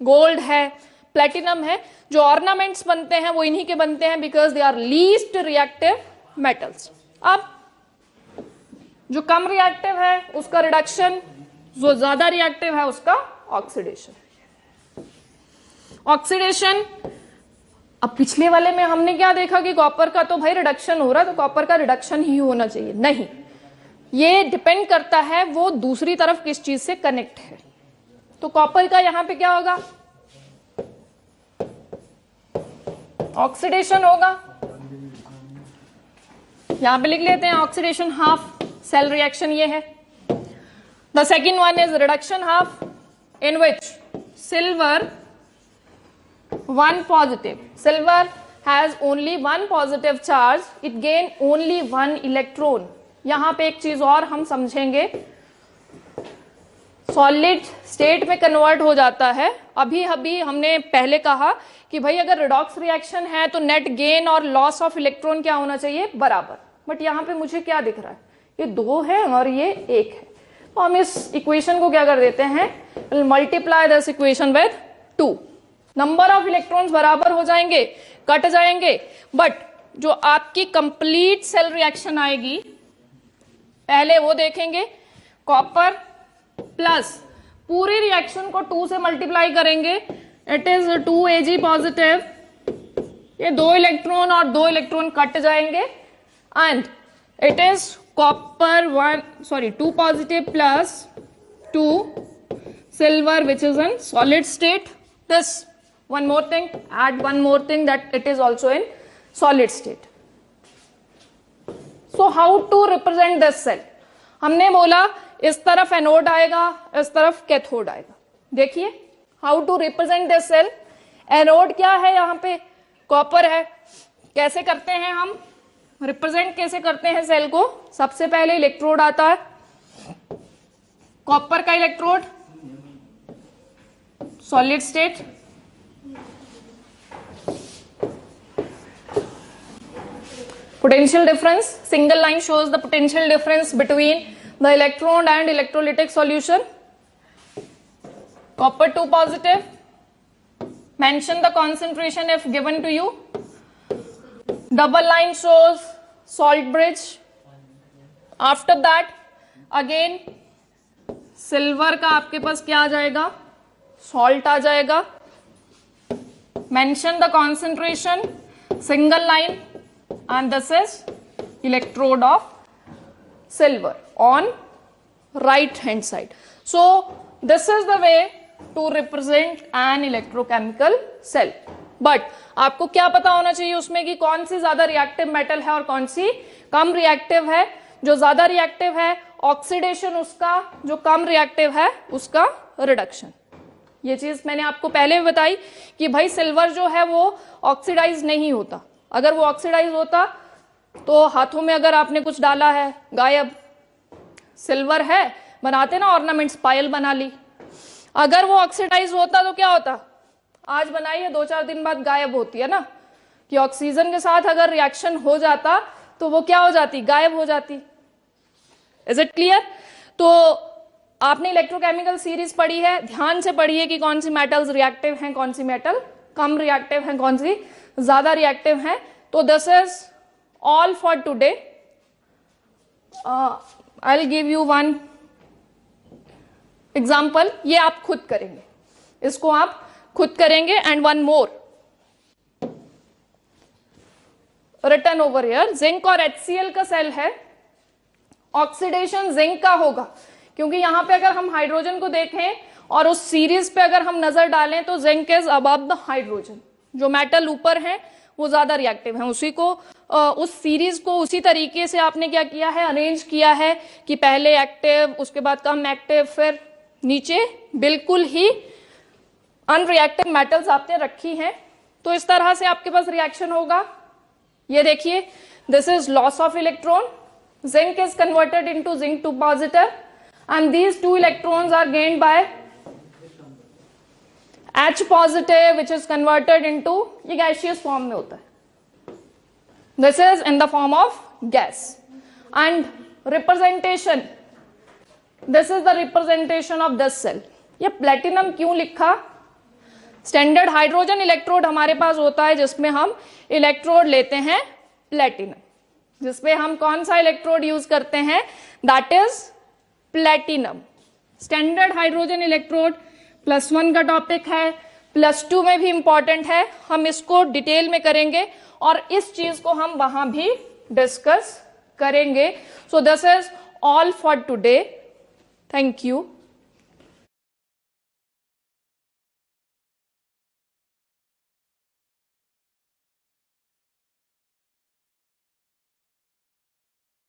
गोल्ड है, प्लेटिनम है, जो ऑर्नामेंट्स बनते हैं वो इन्हीं के बनते हैं because they are least reactive metals. अब जो कम रिएक्टिव है उसका रिडक्शन, जो ज्यादा रिएक्टिव है उसका ऑक्सीडेशन। ऑक्सीडेशन, अब पिछले वाले में हमने क्या देखा कि कॉपर का तो भाई रिडक्शन हो रहा है तो कॉपर का रिडक्शन ही होना चाहिए, नहीं, ये डिपेंड करता है वो दूसरी तरफ किस चीज से कनेक्ट है। तो कॉपर का यहां पे क्या होगा, ऑक्सीडेशन होगा, यहां पे लिख लेते हैं ऑक्सीडेशन हाफ, सेल रिएक्शन ये है। The second one is reduction half in which silver one positive. Silver has only one positive charge. It gain only one electron. यहां पे एक चीज और हम समझेंगे, सॉलिड स्टेट में कन्वर्ट हो जाता है। अभी अभी हमने पहले कहा कि भाई अगर रिडॉक्स रिएक्शन है तो नेट गेन और लॉस ऑफ इलेक्ट्रॉन क्या होना चाहिए, बराबर। बट यहां पे मुझे क्या दिख रहा है, ये 2 है और ये 1 है, तो हम इस इक्वेशन को क्या कर देते हैं, multiply this equation with 2। Number of electrons बराबर हो जाएंगे, कट जाएंगे, बट जो आपकी कंप्लीट सेल रिएक्शन आएगी पहले वो देखेंगे। कॉपर प्लस पूरी रिएक्शन को 2 से मल्टीप्लाई करेंगे, इट इज 2 Ag पॉजिटिव, ये 2 इलेक्ट्रॉन और 2 इलेक्ट्रॉन कट जाएंगे and it is copper 2 positive plus 2 silver which is in solid state. This one more thing, add one more thing that it is also in solid state. So how to represent this cell? हमने बोला इस तरफ anode आएगा, इस तरफ cathode आएगा। देखिए how to represent this cell. Anode क्या है, यहाँ पे कॉपर है, कैसे करते हैं हम रिप्रेजेंट, कैसे करते हैं सेल को। सबसे पहले इलेक्ट्रोड आता है, कॉपर का electrode, solid state, potential difference, single line shows the potential difference between the electrode and electrolytic solution. Copper 2 positive, mention the concentration if given to you. Double line shows salt bridge. After that again silver का आपके पास क्या आ जाएगा, salt आ जाएगा। Mention the concentration, single line, and this is electrode of silver on right hand side. So this is the way to represent an electrochemical cell. But आपको क्या पता होना चाहिए उसमें कि कौन सी ज्यादा रिएक्टिव मेटल है और कौन सी कम रिएक्टिव है। जो ज्यादा रिएक्टिव है ऑक्सीडेशन उसका, जो कम रिएक्टिव है उसका रिडक्शन। ये चीज मैंने आपको पहले भी बताई कि भाई सिल्वर जो है वो ऑक्सीडाइज नहीं होता, अगर वो ऑक्सीडाइज होता तो हाथों में अगर आपने कुछ डाला है गायब। सिल्वर है, बनाते ना ऑर्नामेंट्स, पायल बना ली, अगर वो ऑक्सीडाइज होता तो क्या होता, आज बनाई है 2-4 दिन बाद गायब होती है ना, कि ऑक्सीजन के साथ अगर रिएक्शन हो जाता तो वो क्या हो जाती, गायब हो जाती। Is it clear? तो आपने इलेक्ट्रोकेमिकल सीरीज पढ़ी है, ध्यान से पढ़िए कि कौन सी मेटल्स रिएक्टिव हैं, कौन सी मेटल कम रिएक्टिव हैं, कौन सी ज्यादा रिएक्टिव हैं। तो this is all for today. I will give you one example, ये आप खुद करेंगे, इसको आप खुद करेंगे। And one more return over here, zinc और HCl का सेल है, ऑक्सीडेशन जिंक का होगा, क्योंकि यहां पे अगर हम हाइड्रोजन को देखें और उस सीरीज पे अगर हम नजर डालें तो zinc is above the hydrogen. जो मेटल ऊपर है वो ज्यादा रिएक्टिव है, उसी को उस सीरीज को उसी तरीके से आपने क्या किया है, अरेंज किया है कि पहले एक्टिव, उसके बाद कम एक्टिव, फिर नीचे बिल्कुल ही अनरिएक्टिव मेटल्स आपने रखी हैं, तो इस तरह से आपके पास रिएक्शन होगा। ये देखिए, this is loss of electron, zinc is converted into zinc 2 positive and these 2 electrons are gained by H positive which is converted into, ये gaseous form में होता है, this is in the form of gas and representation, this is the representation of this cell। ये platinum क्यों लिखा? Standard hydrogen electrode हमारे पास होता है जिसमें हम इलेक्ट्रोड लेते हैं प्लेटिनम, जिसमें हम कौन सा इलेक्ट्रोड यूज करते हैं? That is platinum. Standard hydrogen electrode +1 का टॉपिक है, +2 में भी इंपॉर्टेंट है, हम इसको डिटेल में करेंगे और इस चीज को हम वहां भी डिस्कस करेंगे। So this is all for today, thank you.